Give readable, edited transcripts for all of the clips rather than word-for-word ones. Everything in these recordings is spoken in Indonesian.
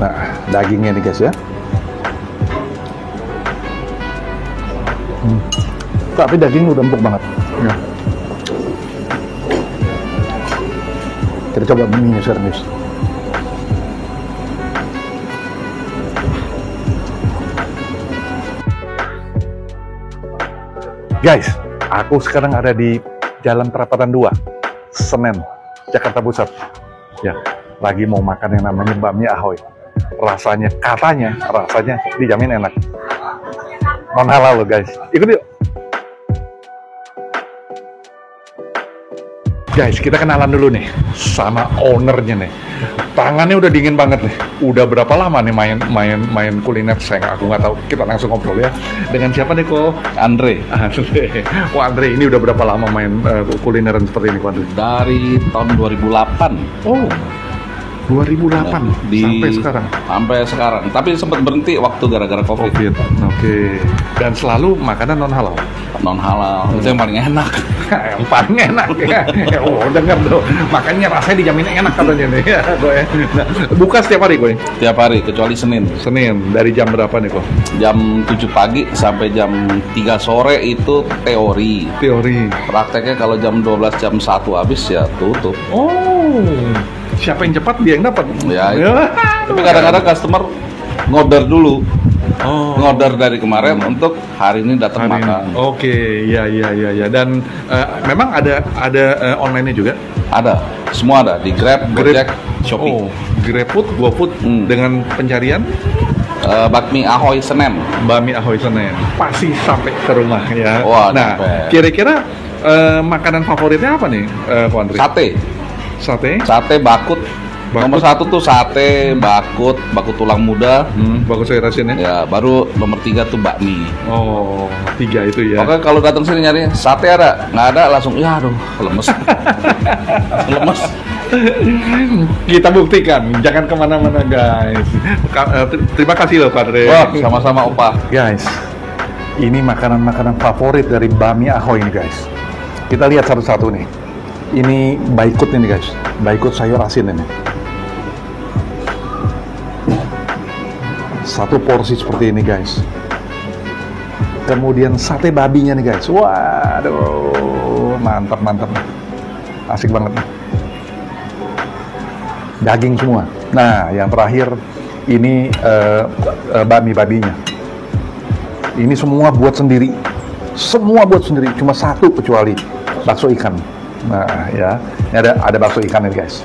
Nah, dagingnya nih guys ya. Tapi daging udah empuk banget. Ya. Kita coba mie sekarang guys. Guys, aku sekarang ada di Jalan Perapatan 2, Senen, Jakarta Pusat. Ya, lagi mau makan yang namanya bakmi Ahoy. Katanya rasanya dijamin enak. Non halal loh guys. Ikut yuk. Guys, kita kenalan dulu nih sama ownernya nih. Tangannya udah dingin banget nih. Udah berapa lama nih main kuliner? Aku nggak tahu. Kita langsung ngobrol ya. Dengan siapa nih kok? Andre. Kok Andre ini udah berapa lama main kulineran seperti ini kok Andre? Dari tahun 2008. Oh, 2008 sampai sekarang. Sampai sekarang. Tapi sempat berhenti waktu gara-gara COVID. Oke. Dan selalu makanan non halal. Non halal. Itu yang paling enak. Yang paling enak ya. Oh, dengar tuh. Makanya rasanya dijamin enak katanya nih. Ya, nah, buka setiap hari, Koy? Tiap hari kecuali Senin. Senin dari jam berapa nih, kok? Jam 7 pagi sampai jam 3 sore itu teori. Prakteknya kalau jam 12 jam 1 habis ya tutup. Oh. Siapa yang cepat dia yang dapat. Ya. Tapi kadang-kadang customer ngorder dulu. Ngorder dari kemarin untuk hari ini datang makan. Oke, ya. Dan memang ada online-nya juga? Ada, semua ada di Grab, Gojek, Shopee. GrabFood, GoFood dengan pencarian bakmi Ahoy Senen. Bakmi Ahoy Senen. Pasti sampai ke rumah ya. Wah, nah, kira-kira makanan favoritnya apa nih, Ko Andri? Sate bakut. Nomor 1 tuh sate, bakut tulang muda, bakut sayur asin ya. Ya, baru nomor 3 tuh bakmi. Oh, 3 itu ya. Oke, kalau datang sini nyari sate ada, nggak ada langsung, ya aduh, lemes. Lemes. Kita buktikan, jangan kemana-mana guys. Terima kasih loh Pak Andre. Wah, sama-sama Opa. Guys, ini makanan-makanan favorit dari bakmi Ahoy ini guys. Kita lihat satu-satu nih. Ini baikut ini guys, baikut sayur asin ini. Satu porsi seperti ini guys. Kemudian sate babinya nih guys. Waduh, mantap. Asik banget nih. Daging semua. Nah, yang terakhir ini bakmi babinya. Ini semua buat sendiri. Cuma satu kecuali bakso ikan. Nah, ya. Ini ada bakso ikan nih guys.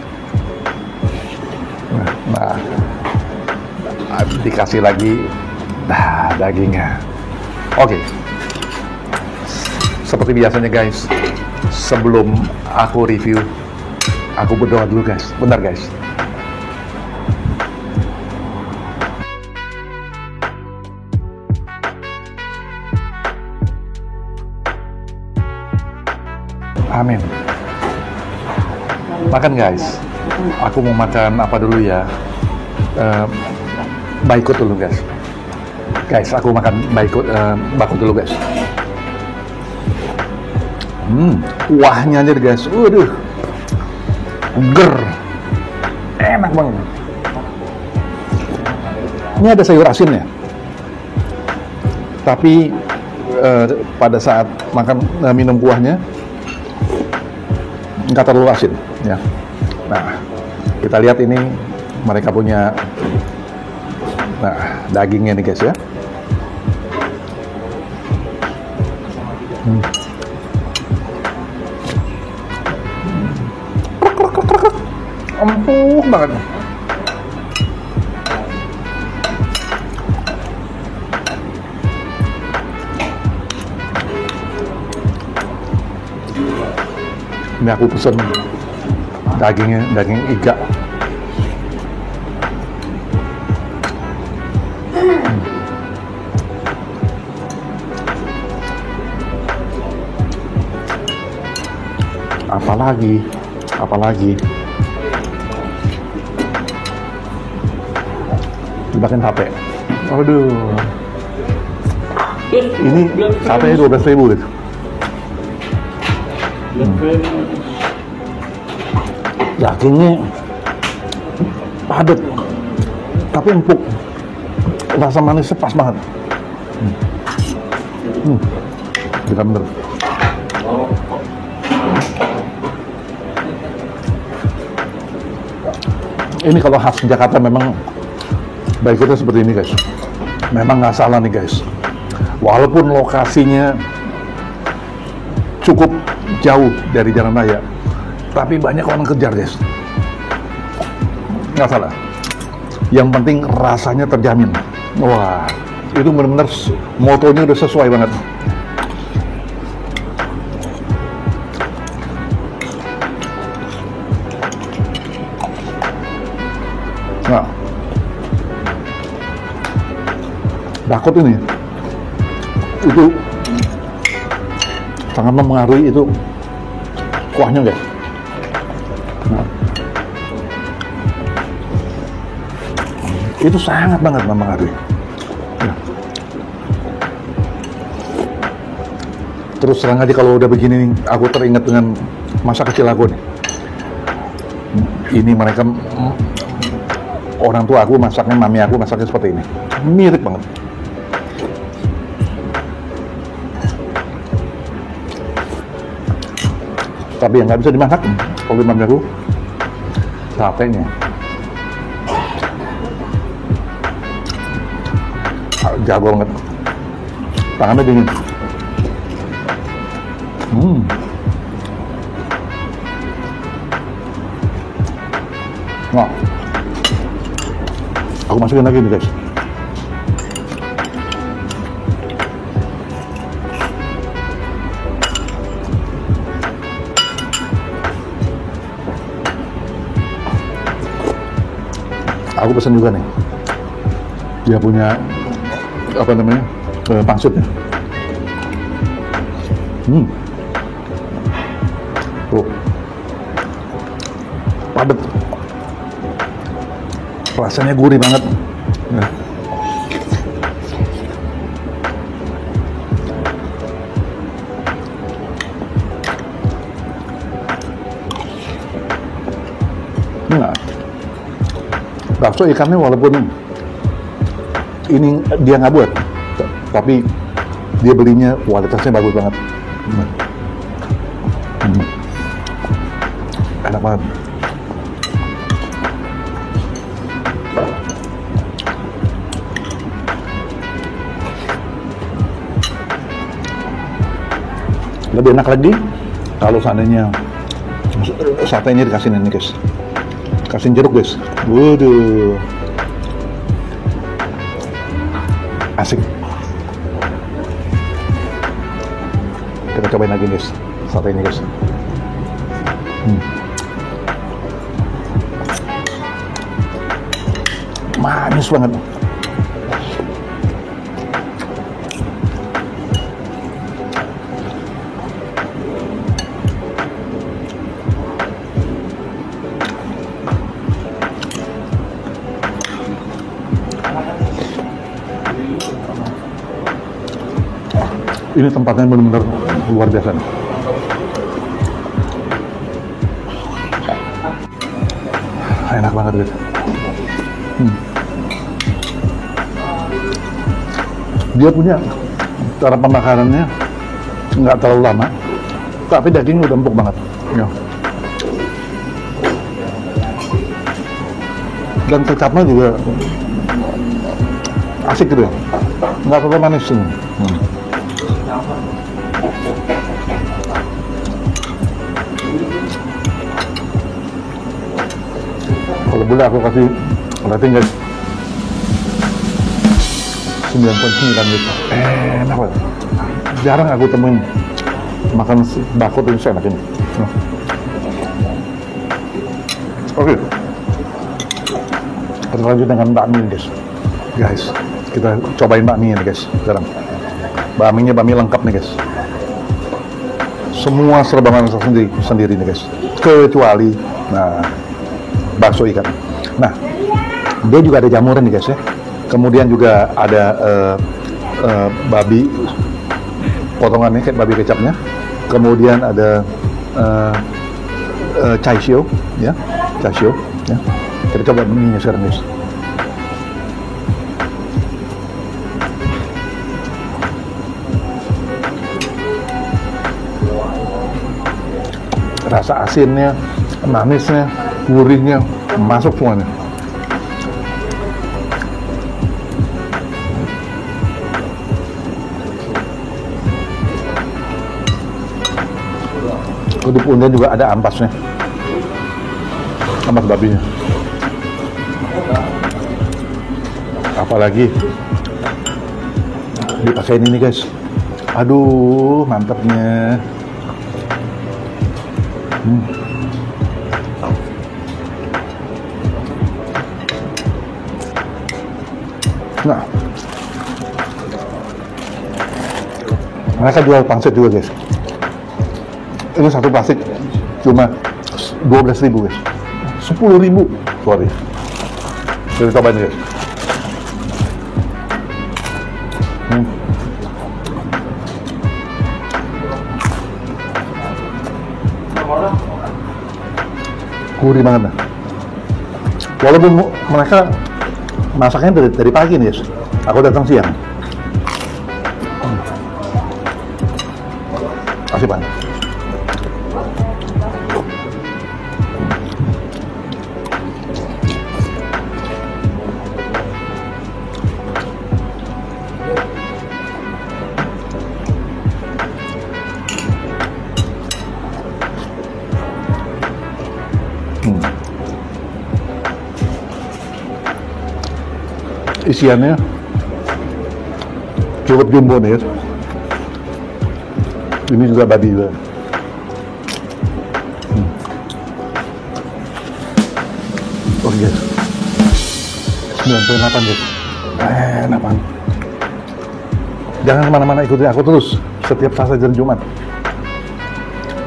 Nah. Dikasih lagi dagingnya. Oke. Seperti biasanya guys, sebelum aku review, aku berdoa dulu guys. Bentar guys. Amin. Makan guys. Aku mau makan apa dulu ya? Baikut dulu guys. Aku makan bakut dulu guys. Kuahnya aja guys. Waduh. Ger. Enak banget. Ini ada sayur asinnya. Tapi pada saat makan minum kuahnya nggak terlalu asin ya. Nah, kita lihat ini mereka punya dagingnya nih guys ya. Empuk banget. Ini aku pesen daging iga. Apalagi dimakan sate. Waduh, ini satenya 12.000 gitu. Dagingnya padat, tapi empuk, rasa manisnya pas banget. Bener-bener. Ini kalau khas Jakarta memang baik itu seperti ini guys. Memang nggak salah nih guys. Walaupun lokasinya cukup jauh dari jalan raya, tapi banyak orang kejar guys. Nggak salah. Yang penting rasanya terjamin. Wah, itu benar-benar motonya udah sesuai banget. Nah, Dakot ini itu sangat mempengaruhi itu kuahnya guys. Nah, itu sangat banget mempengaruhi. Ya. Terus terang aja kalau udah begini, aku teringat dengan masa kecil aku nih. Ini mereka orang tua aku masaknya, mami aku masaknya seperti ini, mirip banget. Tapi yang nggak bisa dimasak kalau mami aku, satenya. Jago banget, tangannya dingin. Nah, aku masukin lagi nih guys. Aku pesan juga nih. Dia punya apa namanya, pangsitnya. Tuh, padat. Rasanya gurih banget. Nah. Nah, bakso ikannya walaupun ini dia nggak buat, tapi dia belinya kualitasnya bagus banget. Enak banget. Lebih enak lagi kalau seandainya satenya dikasih ini guys, kasih jeruk guys. Waduh, asik. Kita cobain lagi guys, sate ini guys. Manis banget. Ini tempatnya benar-benar luar biasa nih. Enak banget guys. Dia punya cara pembakarannya nggak terlalu lama, tapi dagingnya udah empuk banget. Ya. Dan kecapnya juga asik gitu ya, nggak terlalu manis. Kalau boleh aku kasih rating guys 9.9 gitu. Enak banget. Jarang aku temuin makan bakso ini seenak ini. Oke. Kita lanjut dengan bakmi guys. Guys, kita cobain bakmi ini guys sekarang. Bakminya bakmi lengkap nih guys. Semua serba masak sendiri nih guys. Kecuali bakso ikan. Nah, dia juga ada jamuran nih guys ya. Kemudian juga ada babi potongannya kayak babi kecapnya. Kemudian ada chai siu ya, chai siu ya. Kita coba minyak sekarang guys. rasa asinnya, manisnya, gurihnya masuk semuanya. Di punten juga ada ampasnya, ampas babinya. Apalagi dipakein ini guys, aduh mantapnya. Nah, mereka jual pangsit juga guys. Ini satu plastik cuma 12.000 guys, 10.000 sorry. Jadi cobain guys. Gurih banget nah. Walaupun mereka masaknya dari pagi nih guys, aku datang siang. Asik banget. Isiannya cukup jumbo nih. Ini juga babi juga. Oh yes, 98 guys. Enak banget. Jangan kemana-mana, ikutin aku terus setiap Selasa dan Jumat.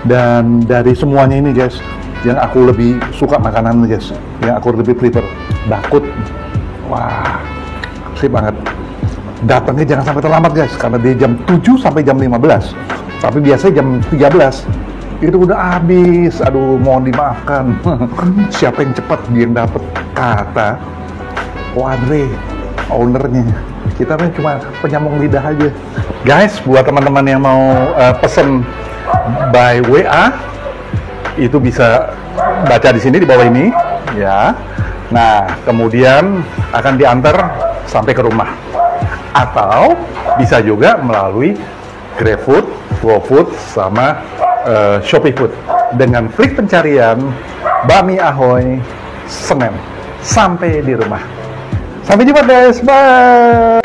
Dan dari semuanya ini guys, yang aku lebih suka makanan guys, yang aku lebih prefer bakut. Wah, sip banget. Datangnya jangan sampai terlambat guys, karena di jam 7 sampai jam 15. Tapi biasanya jam 13 itu udah habis. Aduh, mohon dimaafkan. Siapa yang cepat dia yang dapat, kata Andre, ownernya. Kita kan cuma penyambung lidah aja. Guys, buat teman-teman yang mau pesen by WA, itu bisa baca di sini di bawah ini, ya. Nah, kemudian akan diantar sampai ke rumah. Atau bisa juga melalui GrabFood, GoFood, sama Shopee Food. Dengan klik pencarian Bami Ahoy Senen. Sampai di rumah. Sampai jumpa guys, bye!